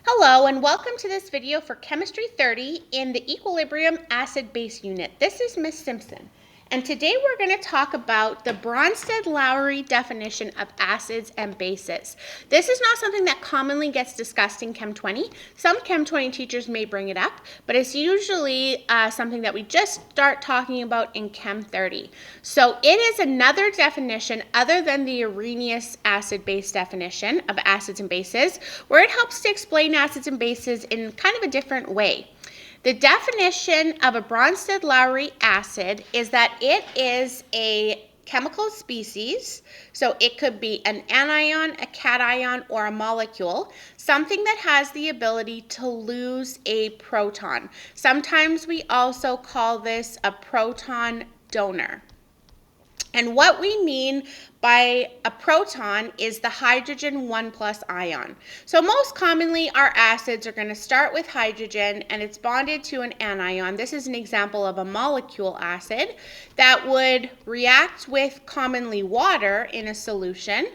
Hello and welcome to this video for Chemistry 30 in the Equilibrium Acid-Base Unit. This is Miss Simpson, and today we're going to talk about the Bronsted-Lowry definition of acids and bases. This is not something that commonly gets discussed in Chem 20. Some Chem 20 teachers may bring it up, but it's usually something that we just start talking about in Chem 30. So it is another definition other than the Arrhenius acid-base definition of acids and bases, where it helps to explain acids and bases in kind of a different way. The definition of a Bronsted-Lowry acid is that it is a chemical species, so it could be an anion, a cation, or a molecule, something that has the ability to lose a proton. Sometimes we also call this a proton donor. And what we mean by a proton is the hydrogen 1+ ion. So most commonly our acids are going to start with hydrogen and it's bonded to an anion. This is an example of a molecule acid that would react with commonly water in a solution,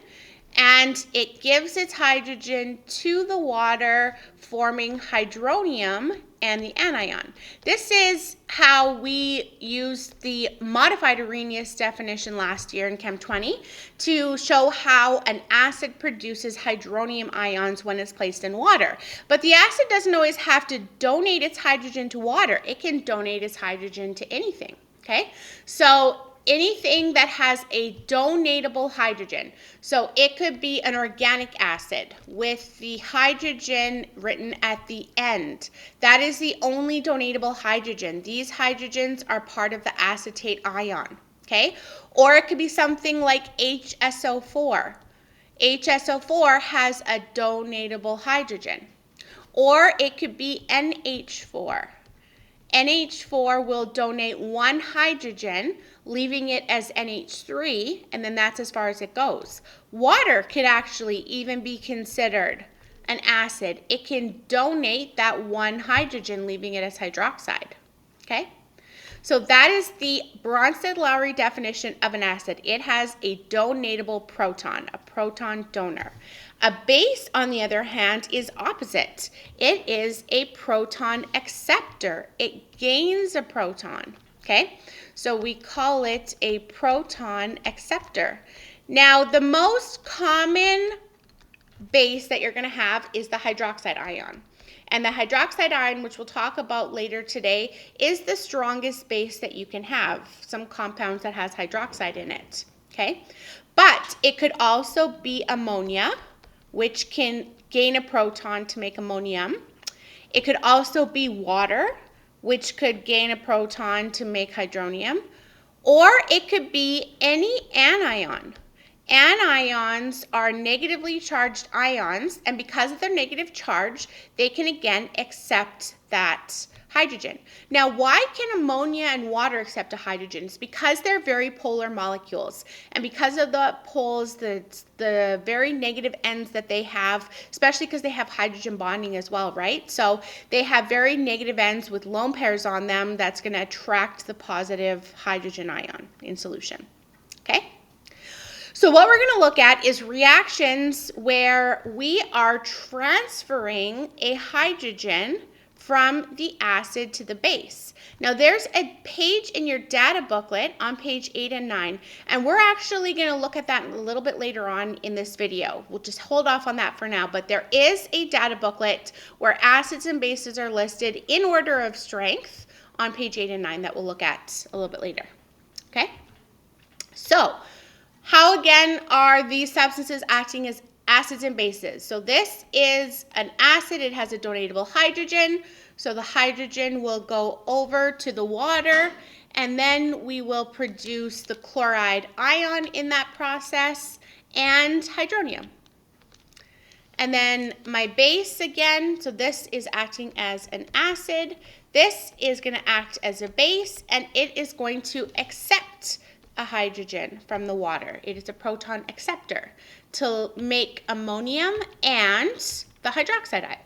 and it gives its hydrogen to the water, forming hydronium and the anion. This is how we used the modified Arrhenius definition last year in Chem 20 to show how an acid produces hydronium ions when it's placed in water. But the acid doesn't always have to donate its hydrogen to water. It can donate its hydrogen to anything, okay? So anything that has a donatable hydrogen. So it could be an organic acid with the hydrogen written at the end. That is the only donatable hydrogen. These hydrogens are part of the acetate ion, okay? Or it could be something like HSO4. HSO4 has a donatable hydrogen. Or it could be NH4. NH4 will donate one hydrogen, leaving it as NH3, and then that's as far as it goes. Water could actually even be considered an acid. It can donate that one hydrogen, leaving it as hydroxide, okay? So that is the Bronsted-Lowry definition of an acid. It has a donatable proton, a proton donor. A base, on the other hand, is opposite. It is a proton acceptor. It gains a proton, okay? So we call it a proton acceptor. Now, the most common base that you're going to have is the hydroxide ion. And the hydroxide ion, which we'll talk about later today, is the strongest base that you can have. Some compounds that has hydroxide in it, okay? But it could also be ammonia, which can gain a proton to make ammonium. It could also be water, which could gain a proton to make hydronium. Or it could be any anion. Anions are negatively charged ions, and because of their negative charge, they can again accept that hydrogen. Now, why can ammonia and water accept a hydrogen? It's because they're very polar molecules, and because of the poles, the very negative ends that they have, especially because they have hydrogen bonding as well, right? So they have very negative ends with lone pairs on them that's going to attract the positive hydrogen ion in solution, okay? So what we're going to look at is reactions where we are transferring a hydrogen from the acid to the base. Now there's a page in your data booklet on page 8 and 9, and we're actually going to look at that a little bit later on in this video. We'll just hold off on that for now, but there is a data booklet where acids and bases are listed in order of strength on page 8 and 9 that we'll look at a little bit later, okay? So how again are these substances acting as acids and bases? So this is an acid. It has a donatable hydrogen. So the hydrogen will go over to the water, and then we will produce the chloride ion in that process and hydronium. And then my base again, so this is acting as an acid. This is going to act as a base, and it is going to accept a hydrogen from the water. It is a proton acceptor to make ammonium and the hydroxide ion.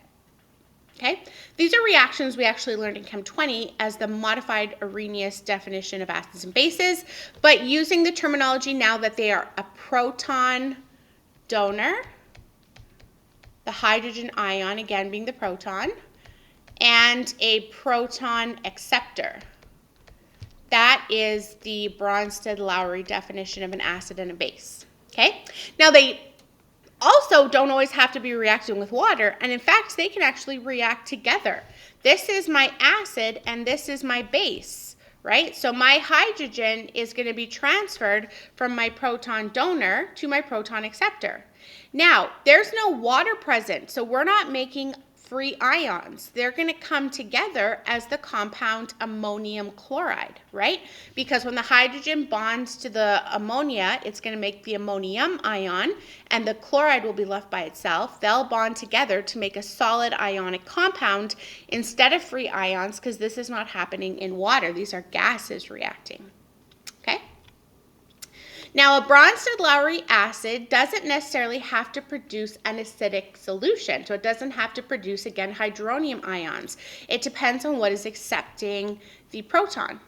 Okay? These are reactions we actually learned in Chem 20 as the modified Arrhenius definition of acids and bases, but using the terminology now that they are a proton donor the hydrogen ion, again being the proton, and a proton acceptor. That is the Bronsted-Lowry definition of an acid and a base. Okay? Now they also don't always have to be reacting with water, and in fact they can actually react together. This is my acid and this is my base, right? So my hydrogen is going to be transferred from my proton donor to my proton acceptor. Now, there's no water present, so we're not making free ions. They're going to come together as the compound ammonium chloride, right? Because when the hydrogen bonds to the ammonia, it's going to make the ammonium ion, and the chloride will be left by itself. They'll bond together to make a solid ionic compound instead of free ions, because this is not happening in water. These are gases reacting. Okay? Now, a Bronsted-Lowry acid doesn't necessarily have to produce an acidic solution, so it doesn't have to produce, again, hydronium ions. It depends on what is accepting the proton.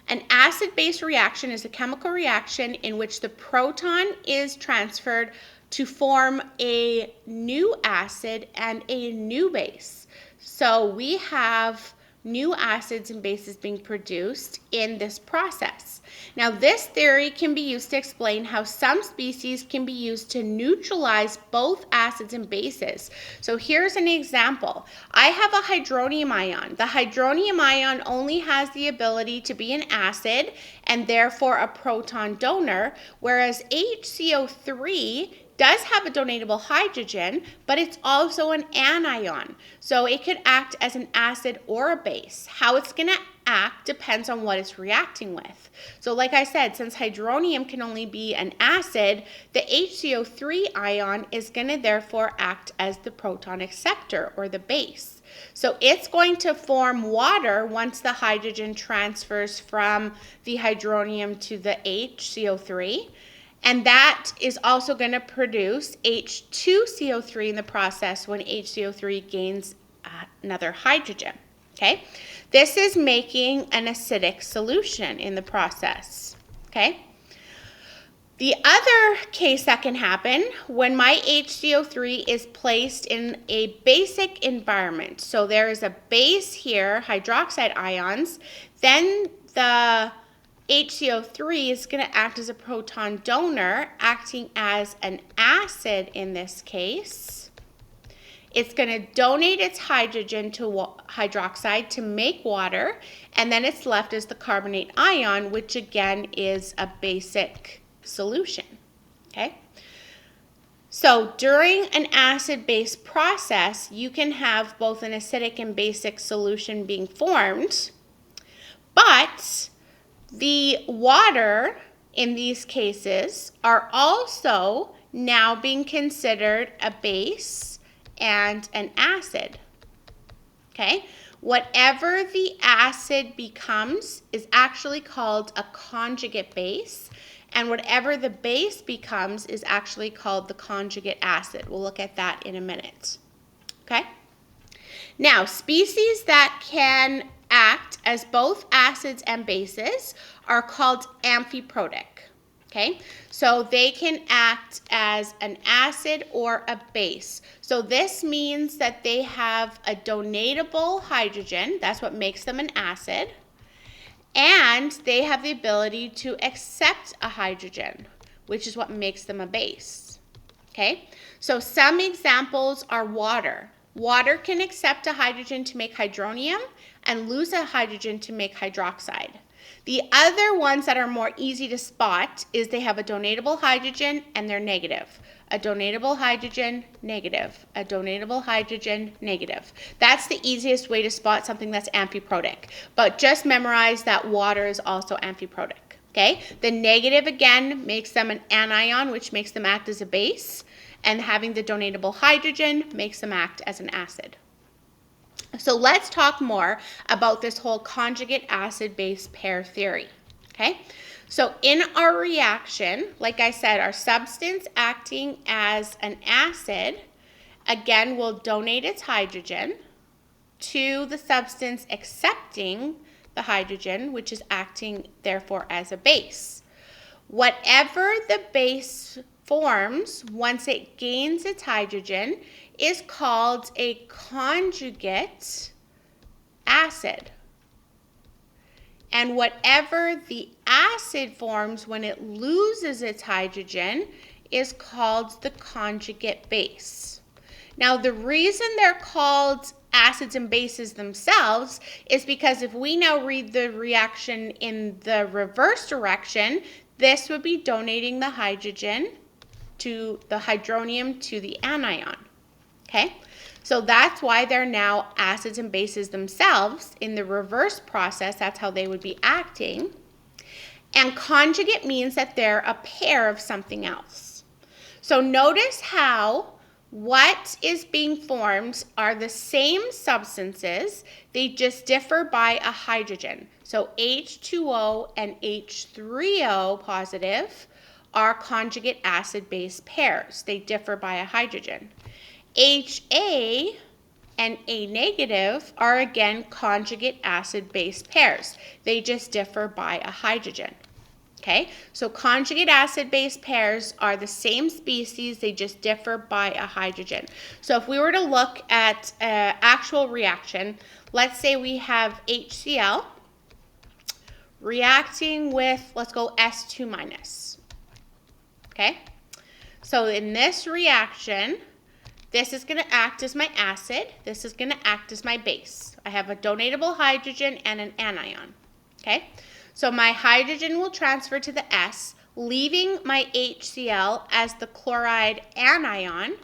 An acid-base reaction is a chemical reaction in which the proton is transferred to form a new acid and a new base. So we have new acids and bases being produced in this process. Now, this theory can be used to explain how some species can be used to neutralize both acids and bases. So here's an example. I have a hydronium ion. The hydronium ion only has the ability to be an acid and therefore a proton donor, whereas HCO3 does have a donatable hydrogen, but it's also an anion. So it could act as an acid or a base. How it's going to act depends on what it's reacting with. So like I said, since hydronium can only be an acid, the HCO3 ion is going to therefore act as the proton acceptor or the base. So it's going to form water once the hydrogen transfers from the hydronium to the HCO3. And that is also going to produce H2CO3 in the process when HCO3 gains another hydrogen. Okay? This is making an acidic solution in the process. Okay? The other case that can happen when my HCO3 is placed in a basic environment. So there is a base here, hydroxide ions, then the HCO3 is going to act as a proton donor, acting as an acid in this case. It's going to donate its hydrogen to hydroxide to make water, and then it's left as the carbonate ion, which again is a basic solution. Okay? So during an acid-base process, you can have both an acidic and basic solution being formed, but the water in these cases are also now being considered a base and an acid. Okay? Whatever the acid becomes is actually called a conjugate base, and whatever the base becomes is actually called the conjugate acid. We'll look at that in a minute. Okay? Now, species that can act as both acids and bases are called amphiprotic. Okay, so they can act as an acid or a base. So this means that they have a donatable hydrogen, that's what makes them an acid, and they have the ability to accept a hydrogen, which is what makes them a base. Okay, so some examples are water. Water can accept a hydrogen to make hydronium and lose a hydrogen to make hydroxide. The other ones that are more easy to spot is they have a donatable hydrogen and they're negative. A donatable hydrogen, negative. A donatable hydrogen, negative. That's the easiest way to spot something that's amphiprotic. But just memorize that water is also amphiprotic. Okay? The negative, again, makes them an anion, which makes them act as a base. And having the donatable hydrogen makes them act as an acid. So let's talk more about this whole conjugate acid-base pair theory. Okay? So in our reaction, like I said, our substance acting as an acid, again, will donate its hydrogen to the substance accepting the hydrogen, which is acting, therefore, as a base. Whatever the base forms, once it gains its hydrogen, is called a conjugate acid. And whatever the acid forms when it loses its hydrogen is called the conjugate base. Now, the reason they're called acids and bases themselves is because if we now read the reaction in the reverse direction, this would be donating the hydrogen to the hydronium to the anion. Okay? So that's why they're now acids and bases themselves. In the reverse process, that's how they would be acting. And conjugate means that they're a pair of something else. So notice how what is being formed are the same substances, they just differ by a hydrogen. So H2O and H3O positive are conjugate acid-base pairs. They differ by a hydrogen. HA and A negative are again conjugate acid-base pairs. They just differ by a hydrogen. Okay, so conjugate acid-base pairs are the same species, they just differ by a hydrogen. So if we were to look at an actual reaction, let's say we have HCl reacting with, let's go S2 minus. Okay, so in this reaction, this is going to act as my acid, this is going to act as my base. I have a donatable hydrogen and an anion. Okay, so my hydrogen will transfer to the S, leaving my HCl as the chloride anion.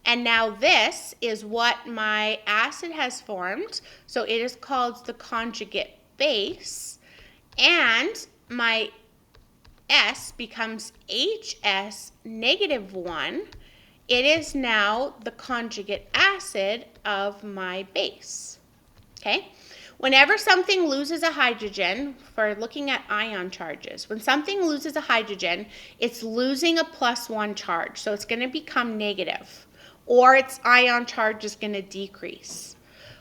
And now this is what my acid has formed. So it is called the conjugate base. And my S becomes HS negative 1. It is now the conjugate acid of my base. Okay? Whenever something loses a hydrogen, for looking at ion charges, when something loses a hydrogen, it's losing a +1 charge, so it's going to become negative, or its ion charge is going to decrease.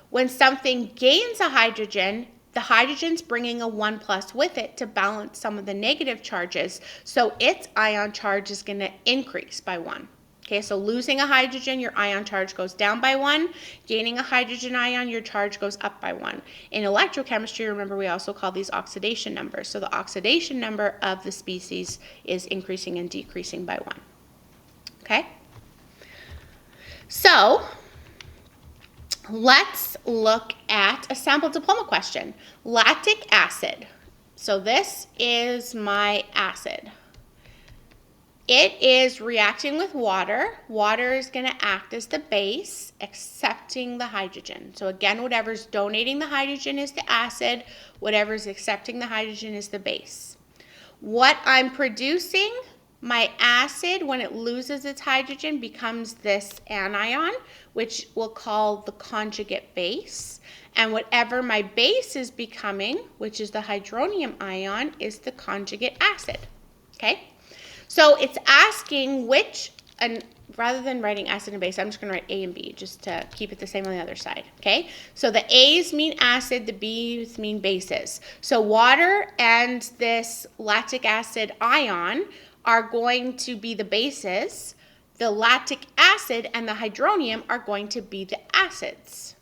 When something gains a hydrogen, the hydrogen's bringing a 1+ with it to balance some of the negative charges, so its ion charge is going to increase by 1. Okay, so losing a hydrogen, your ion charge goes down by 1. Gaining a hydrogen ion, your charge goes up by 1. In electrochemistry, remember, we also call these oxidation numbers. So the oxidation number of the species is increasing and decreasing by 1. Okay? So let's look at a sample diploma question. Lactic acid. So this is my acid. It is reacting with water. Water is going to act as the base, accepting the hydrogen. So again, whatever's donating the hydrogen is the acid. Whatever's accepting the hydrogen is the base. What I'm producing, my acid, when it loses its hydrogen, becomes this anion, which we'll call the conjugate base. And whatever my base is becoming, which is the hydronium ion, is the conjugate acid. Okay? So it's asking which, and rather than writing acid and base, I'm just going to write A and B just to keep it the same on the other side, okay? So the A's mean acid, the B's mean bases. So water and this lactic acid ion are going to be the bases. The lactic acid and the hydronium are going to be the acids,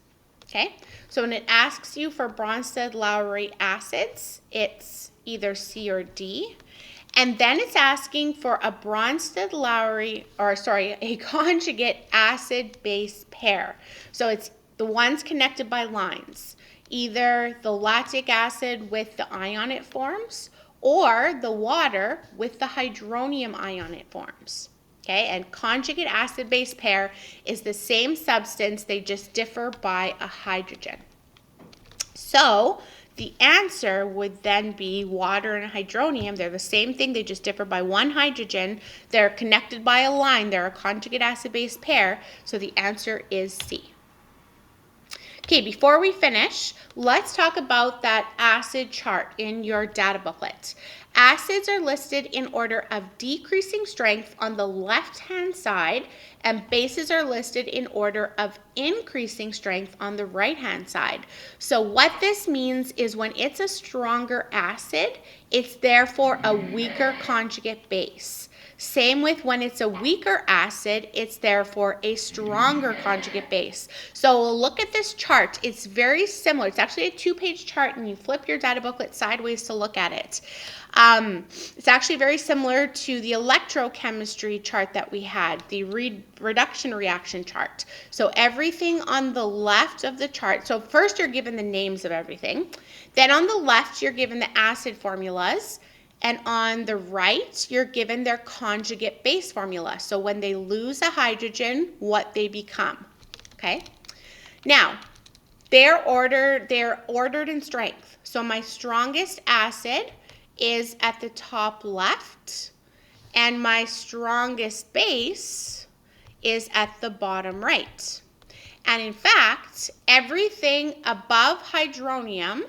okay? So when it asks you for Bronsted-Lowry acids, it's either C or D. And then it's asking for a Bronsted-Lowry, a conjugate acid-base pair. So it's the ones connected by lines. Either the lactic acid with the ion it forms, or the water with the hydronium ion it forms. Okay, and conjugate acid-base pair is the same substance, they just differ by a hydrogen. So the answer would then be water and hydronium. They're the same thing, they just differ by 1 hydrogen. They're connected by a line, they're a conjugate acid-base pair, so the answer is C. Okay, before we finish, let's talk about that acid chart in your data booklet. Acids are listed in order of decreasing strength on the left-hand side, and bases are listed in order of increasing strength on the right-hand side. So what this means is when it's a stronger acid, it's therefore a weaker conjugate base. Same with when it's a weaker acid, it's therefore a stronger conjugate base. So look at this chart. It's very similar. It's actually a 2-page chart, and you flip your data booklet sideways to look at it. It's actually very similar to the electrochemistry chart that we had, the reduction reaction chart. So everything on the left of the chart, so first you're given the names of everything. Then on the left, you're given the acid formulas. And on the right, you're given their conjugate base formula. So when they lose a hydrogen, what they become, okay? Now, they're ordered in strength. So my strongest acid is at the top left, and my strongest base is at the bottom right. And in fact, everything above hydronium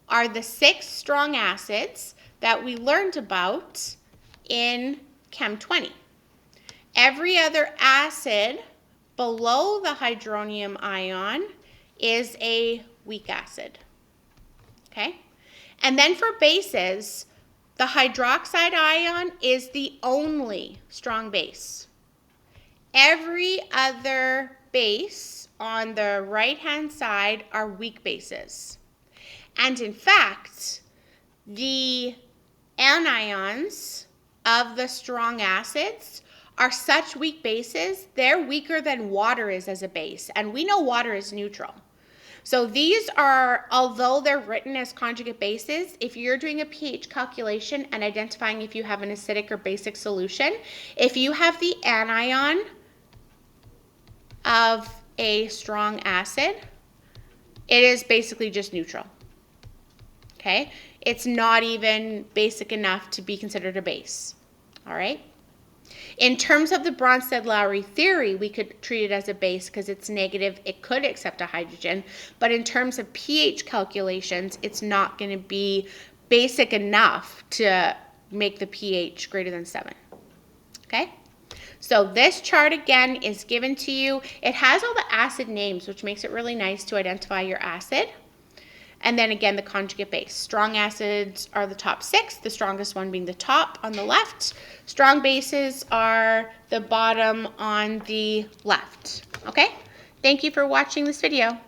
are the 6 strong acids that we learned about in Chem 20. Every other acid below the hydronium ion is a weak acid, okay? And then for bases, the hydroxide ion is the only strong base. Every other base on the right-hand side are weak bases. And in fact, the anions of the strong acids are such weak bases, they're weaker than water is as a base. And we know water is neutral. So these are, although they're written as conjugate bases, if you're doing a pH calculation and identifying if you have an acidic or basic solution, if you have the anion of a strong acid, it is basically just neutral. Okay? It's not even basic enough to be considered a base. All right? In terms of the Bronsted-Lowry theory, we could treat it as a base because it's negative. It could accept a hydrogen. But in terms of pH calculations, it's not going to be basic enough to make the pH greater than 7. Okay? So this chart, again, is given to you. It has all the acid names, which makes it really nice to identify your acid. And then again, the conjugate base. Strong acids are the top 6, the strongest one being the top on the left. Strong bases are the bottom on the left. Okay? Thank you for watching this video.